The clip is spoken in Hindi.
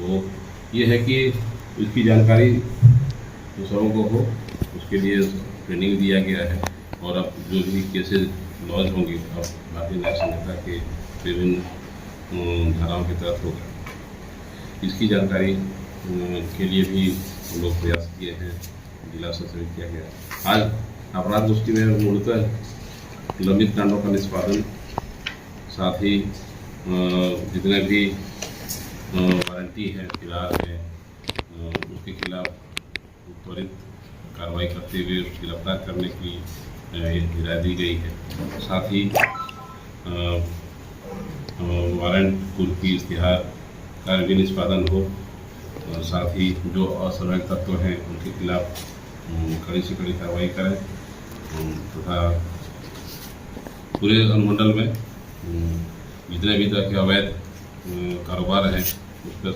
तो ये है कि इसकी जानकारी दूसरों को हो, उसके लिए ट्रेनिंग दिया गया है। और अब जो भी केसेज लॉन्च होंगे अब भारतीय न्याय संहिता के विभिन्न धाराओं के तहत होगा। इसकी जानकारी के लिए भी हम लोग प्रयास किए हैं, जिला स्तर से किया गया। आज अपराध गोष्ठी में मूलतः लंबित कांडों का निष्पादन, साथ ही जितने भी वारंटी हैं फिलहाल है उसके खिलाफ त्वरित कार्रवाई करते हुए उसको गिरफ्तार करने की हिदायत दी गई है। साथ ही वारंट कुर्की इश्तिहार का भी निष्पादन हो, और साथ ही जो असामाजिक तत्व हैं उनके खिलाफ कड़ी से कड़ी कार्रवाई करें तथा पूरे अनुमंडल में जितने भी तरह के अवैध कारोबार हैं उस पर